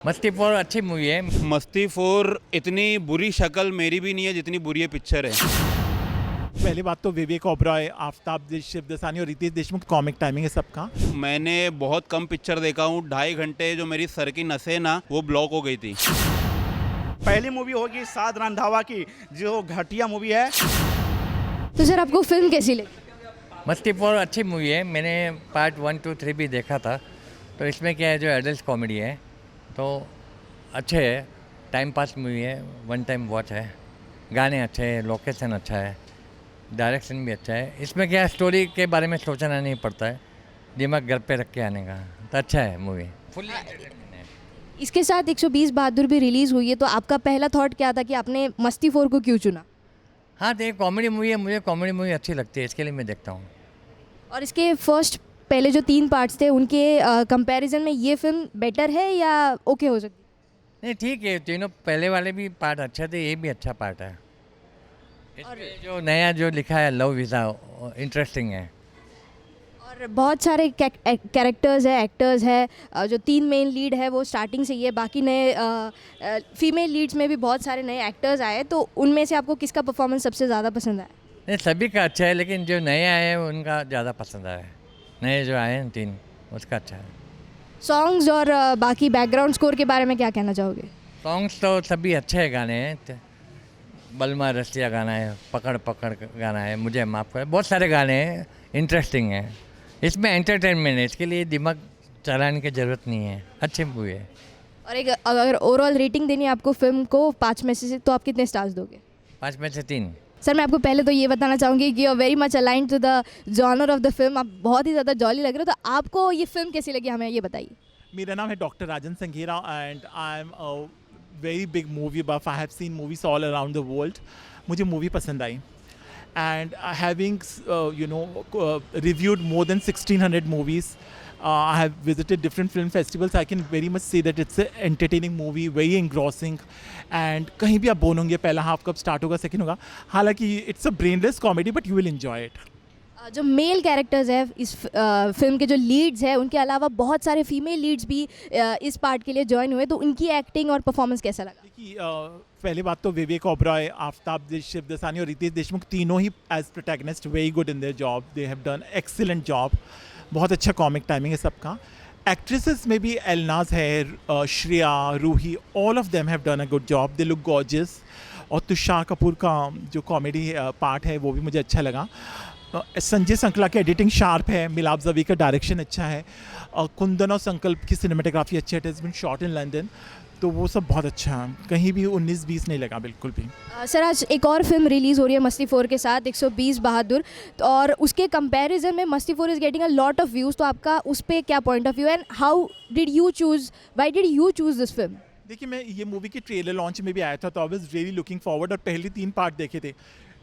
मस्ती 4 अच्छी मूवी है। मस्ती 4 इतनी बुरी शक्ल मेरी भी नहीं है जितनी बुरी ये पिक्चर है। पहली बात तो विवेक ओबरॉय, आफ्ताब शिवदसानी और रितेश देशमुख कॉमिक टाइमिंग है सबका। मैंने बहुत कम पिक्चर देखा हूँ, 2.5 घंटे जो मेरी सर की नसें ना वो ब्लॉक हो गई थी। पहली मूवी होगी साद रंधावा की, जो घटिया मूवी है। तो सर आपको फिल्म कैसी लगी? मस्ती 4 अच्छी मूवी है। मैंने पार्ट 1, 2, 3 भी देखा था। तो इसमें क्या है, जो एडल्ट कॉमेडी है तो अच्छे है, टाइम पास मूवी है, वन टाइम वॉच है। गाने अच्छे हैं, लोकेशन अच्छा है, डायरेक्शन भी अच्छा है। इसमें क्या है, स्टोरी के बारे में सोचना नहीं पड़ता है, दिमाग घर पे रख के आने का। तो अच्छा है मूवी, फुल्ली एंटरटेनमेंट है। इसके साथ 120 बहादुर भी रिलीज़ हुई है, तो आपका पहला थॉट क्या था कि आपने मस्ती 4 को क्यों चुना? हाँ, तो ये कॉमेडी मूवी है, मुझे कॉमेडी मूवी अच्छी लगती है, इसके लिए मैं देखता हूँ। और इसके फर्स्ट पहले जो 3 पार्ट्स थे उनके कंपैरिजन में ये फिल्म बेटर है या ओके हो सकती है? नहीं, ठीक है, तीनों पहले वाले भी पार्ट अच्छे थे, ये भी अच्छा पार्ट है। इसमें जो नया जो लिखा है लव वीज़ा इंटरेस्टिंग है। और बहुत सारे कैरेक्टर्स है, एक्टर्स है, जो 3 मेन लीड है वो स्टार्टिंग से ही है, बाकी नए फीमेल लीड्स में भी बहुत सारे नए एक्टर्स आए, तो उनमें से आपको किसका परफॉर्मेंस सबसे ज़्यादा पसंद आया? नहीं, सभी का अच्छा है, लेकिन जो नए आए हैं उनका ज़्यादा पसंद आया है। नए जो आए हैं 3, उसका अच्छा है। सॉन्ग्स और बाकी बैकग्राउंड स्कोर के बारे में क्या कहना चाहोगे? सॉन्ग्स तो सभी अच्छे गाने हैं। बलमा रसिया गाना है, पकड़ पकड़ गाना है, मुझे माफ़ कर, बहुत सारे गाने हैं, इंटरेस्टिंग है। इसमें एंटरटेनमेंट है, इसके लिए दिमाग चलाने की ज़रूरत नहीं है, अच्छी मूवी है। और एक अगर ओवरऑल रेटिंग देनी है आपको फिल्म को 5 में से, तो आप कितने स्टार्स दोगे? 5 में से 3। सर मैं आपको पहले तो ये बताना चाहूँगी कि you are very much aligned to the genre of the film. आप बहुत ही ज़्यादा जॉली लग रहे हो, तो आपको ये फिल्म कैसी लगी हमें ये बताइए। मेरा नाम है doctor Rajan Sanghera and I am a very big movie buff. I have seen movies all around the world. मुझे मूवी पसंद आई and having reviewed more than 1600 movies. I have visited different film festivals. I can very much say that it's an entertaining movie, very engrossing. And कहीं भी आप बोलोगे पहला half कब start होगा, सेकंड होगा। हालांकि it's a brainless comedy but you will enjoy it. जो मेल कैरेक्टर्स है इस फिल्म के, जो लीड्स है, उनके अलावा बहुत सारे फीमेल लीड्स भी इस पार्ट के लिए ज्वाइन हुए, तो उनकी एक्टिंग और परफॉर्मेंस कैसा लगा? देखिए, पहली बात तो विवेक ओबरॉय, आफ्ताब शिवदसानी और रितेश देशमुख तीनों ही as protagonist very good in their job. They have done excellent job. बहुत अच्छा कॉमिक टाइमिंग है सबका। एक्ट्रेसेस में भी एलनाज है, Shreya, Ruhi, all of them have done a good job. They look gorgeous. और तुषार कपूर का जो कॉमेडी पार्ट है वो भी मुझे अच्छा लगा। संजय संकला की एडिटिंग शार्प है, मिलाप जवी का डायरेक्शन अच्छा है, कुंदन और संकल्प की सिनेमेटोग्राफी अच्छी है। It has been shot in London, तो वो सब बहुत अच्छा है। कहीं भी 19-20 नहीं लगा बिल्कुल भी। सर आज एक और फिल्म रिलीज़ हो रही है मस्ती 4 के साथ, 120 बहादुर, तो और उसके कंपैरिजन में मस्ती 4 is getting a lot of views, तो आपका उस पर क्या point of view and how did you choose, why did you choose this film? देखिए, मैं ये मूवी के ट्रेलर लॉन्च में भी आया था, तो I was really looking forward. और पहले 3 पार्ट देखे थे।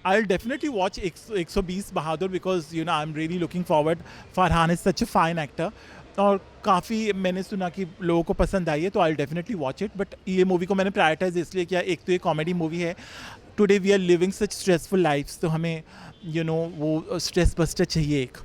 आई will definitely watch 120 Bahadur because you know I am really looking forward. Farhan is such a fine actor और काफ़ी मैंने सुना कि लोगों को पसंद आई है, तो I will definitely watch it. But ये मूवी को मैंने प्रायोरिटाइज इसलिए किया, एक तो ये कॉमेडी मूवी है। Today we are living such stressful lifes, तो हमें वो स्ट्रेस बस्टर चाहिए। एक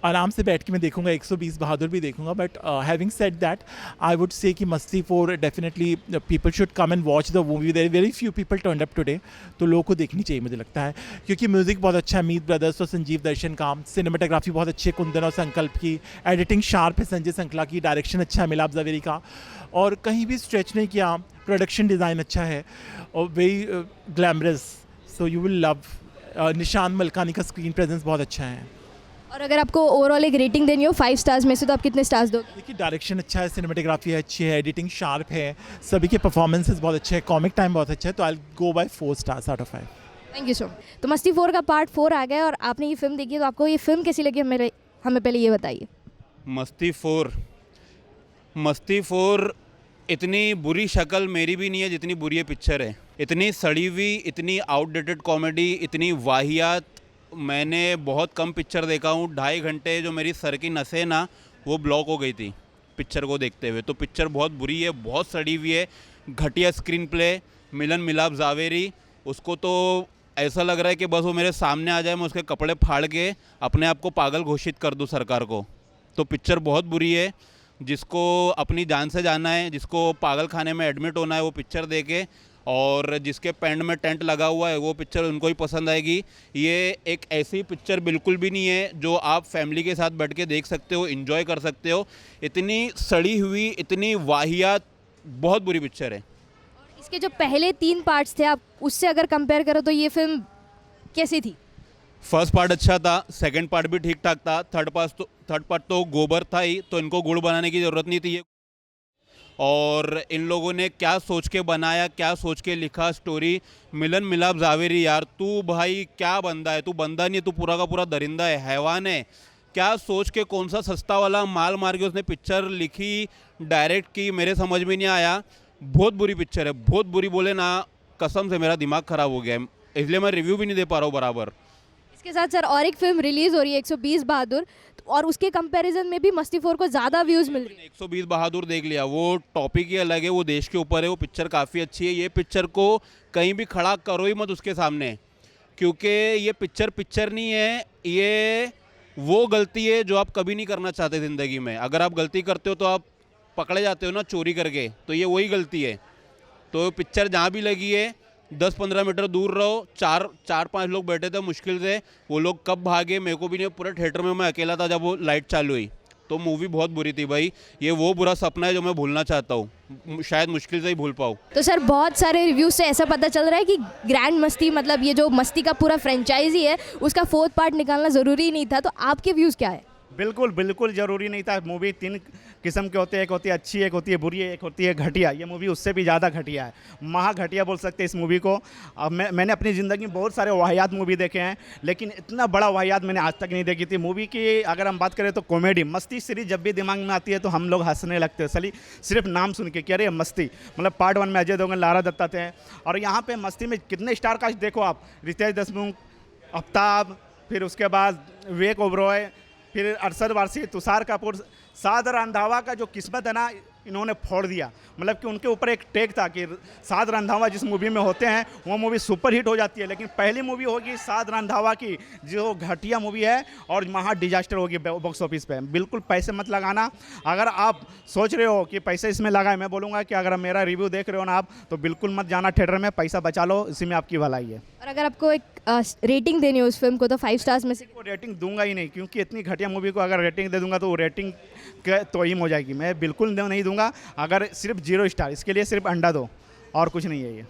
आराम से बैठ के मैं देखूंगा, 120 बहादुर भी देखूंगा। But having said that, I would say कि Masti 4 definitely people should come and watch the movie. There very few people turn up today, तो लोगों को देखनी चाहिए मुझे लगता है, क्योंकि म्यूज़िक बहुत अच्छा है मीत ब्रदर्स और संजीव दर्शन का। सिनेमाटोग्राफी बहुत अच्छी है कुंदन और संकल्प की। एडिटिंग शार्प है संजय संकला की। डायरेक्शन अच्छा है मिलाप जवेरी का, और कहीं भी स्ट्रेच नहीं किया। प्रोडक्शन डिज़ाइन अच्छा है और very glamorous, so you will love. निशान मलकानी का स्क्रीन प्रेजेंस बहुत अच्छा है। और अगर आपको ओवरऑल एक रेटिंग देनी हो 5 स्टार्स में से, तो आप कितने स्टार्स दोगे? देखिए, डायरेक्शन अच्छा है, सिनेमेटोग्राफी अच्छी है, एडिटिंग शार्प है, सभी के परफॉर्मेंसेस बहुत अच्छे हैं, कॉमिक टाइम बहुत अच्छा है, तो I go by 4 stars out of 5। Thank you so much. तो मस्ती 4 का पार्ट 4 आ गया और आपने ये फिल्म देखी है, तो आपको ये फिल्म कैसी लगी हमें पहले ये बताइए। मस्ती 4 इतनी बुरी शक्ल मेरी भी नहीं है जितनी बुरी ये पिक्चर है। इतनी सड़ी हुई, इतनी आउटडेटेड कॉमेडी, इतनी वाहियात मैंने बहुत कम पिक्चर देखा हूँ। 2.5 घंटे जो मेरी सर की नसें ना वो ब्लॉक हो गई थी पिक्चर को देखते हुए। तो पिक्चर बहुत बुरी है, बहुत सड़ी हुई है। घटिया स्क्रीन प्ले, मिलाप जावेरी, उसको तो ऐसा लग रहा है कि बस वो मेरे सामने आ जाए, मैं उसके कपड़े फाड़ के अपने आप को पागल घोषित कर दूँ सरकार को। तो पिक्चर बहुत बुरी है। जिसको अपनी जान से जाना है, जिसको पागल खाने में एडमिट होना है, वो पिक्चर देखे, और जिसके पेंट में टेंट लगा हुआ है वो पिक्चर उनको ही पसंद आएगी। ये एक ऐसी पिक्चर बिल्कुल भी नहीं है जो आप फैमिली के साथ बैठ के देख सकते हो, इन्जॉय कर सकते हो। इतनी सड़ी हुई, इतनी वाहियात, बहुत बुरी पिक्चर है। इसके जो पहले 3 पार्ट्स थे, आप उससे अगर कंपेयर करो तो ये फिल्म कैसी थी? फर्स्ट पार्ट अच्छा था, सेकंड पार्ट भी ठीक ठाक था, थर्ड पार्ट तो गोबर था ही, तो इनको गुड़ बनाने की ज़रूरत नहीं थी। और इन लोगों ने क्या सोच के बनाया, क्या सोच के लिखा स्टोरी। मिलन मिलाप जावेरी, यार तू भाई क्या बंदा है, तू बंदा नहीं है, तू पूरा का पूरा दरिंदा है, हैवान है। क्या सोच के कौन सा सस्ता वाला माल मार के उसने पिक्चर लिखी, डायरेक्ट की, मेरे समझ में नहीं आया। बहुत बुरी पिक्चर है, बहुत बुरी, बोले ना कसम से मेरा दिमाग ख़राब हो गया है, इसलिए मैं रिव्यू भी नहीं दे पा रहा हूँ बराबर। इसके साथ सर और एक फिल्म रिलीज़ हो रही है 120 बहादुर, और उसके कंपैरिजन में भी मस्ती 4 को ज़्यादा व्यूज़ मिल रही है। 120 बहादुर देख लिया, वो टॉपिक ही अलग है, वो देश के ऊपर है, वो पिक्चर काफ़ी अच्छी है। ये पिक्चर को कहीं भी खड़ा करो ही मत उसके सामने, क्योंकि ये पिक्चर नहीं है, ये वो गलती है जो आप कभी नहीं करना चाहते ज़िंदगी में। अगर आप गलती करते हो तो आप पकड़े जाते हो ना चोरी करके, तो ये वही गलती है। तो पिक्चर जहाँ भी लगी है 10-15 मीटर दूर रहो। 4-5 लोग बैठे थे मुश्किल से, वो लोग कब भागे मेरे को भी नहीं। पूरे थिएटर में मैं अकेला था जब वो लाइट चालू हुई। तो मूवी बहुत बुरी थी भाई, ये वो बुरा सपना है जो मैं भूलना चाहता हूँ, शायद मुश्किल से ही भूल पाऊँ। तो सर बहुत सारे रिव्यूज से ऐसा पता चल रहा है कि ग्रैंड मस्ती, मतलब ये जो मस्ती का पूरा फ्रेंचाइजी है, उसका 4th पार्ट निकालना ज़रूरी नहीं था। तो आपके व्यूज़ क्या है? बिल्कुल बिल्कुल ज़रूरी नहीं था। मूवी 3 किस्म के होते हैं, एक होती है अच्छी, एक होती है बुरी, एक होती है घटिया। ये मूवी उससे भी ज़्यादा घटिया है, महा घटिया बोल सकते हैं इस मूवी को। अब मैंने अपनी ज़िंदगी में बहुत सारे वाहियात मूवी देखे हैं, लेकिन इतना बड़ा वाहियात मैंने आज तक नहीं देखी थी। मूवी की अगर हम बात करें तो कॉमेडी मस्ती सीरीज जब भी दिमाग में आती है तो हम लोग हंसने लगते हैं सिर्फ नाम सुन के कि अरे मस्ती। मतलब पार्ट 1 में अजय देवगन, लारा दत्ता थे, और यहाँ पे मस्ती में कितने स्टार कास्ट देखो आप। रितेश देशमुख, आफ्ताब, फिर उसके बाद विवेक ओबरॉय, फिर अरशद वारसी, तुषार कपूर, साद रंधावा का जो किस्मत है ना, इन्होंने फोड़ दिया। मतलब कि उनके ऊपर एक टेक था कि साद रंधावा जिस मूवी में होते हैं वो मूवी सुपर हिट हो जाती है, लेकिन पहली मूवी होगी साद रंधावा की जो घटिया मूवी है और महा डिजास्टर होगी बॉक्स ऑफिस पे। बिल्कुल पैसे मत लगाना। अगर आप सोच रहे हो कि पैसे इसमें लगाए, मैं बोलूँगा कि अगर मेरा रिव्यू देख रहे हो ना आप, तो बिल्कुल मत जाना थिएटर में, पैसा बचा लो, इसी में आपकी भलाई है। और अगर आपको एक रेटिंग देनी हो उस फिल्म को, तो 5 स्टार्स में से? को रेटिंग दूंगा ही नहीं, क्योंकि इतनी घटिया मूवी को अगर रेटिंग दे दूंगा तो वो रेटिंग के तोहीम हो जाएगी। मैं बिल्कुल नहीं दूंगा। अगर सिर्फ 0 स्टार, इसके लिए सिर्फ अंडा दो, और कुछ नहीं है ये।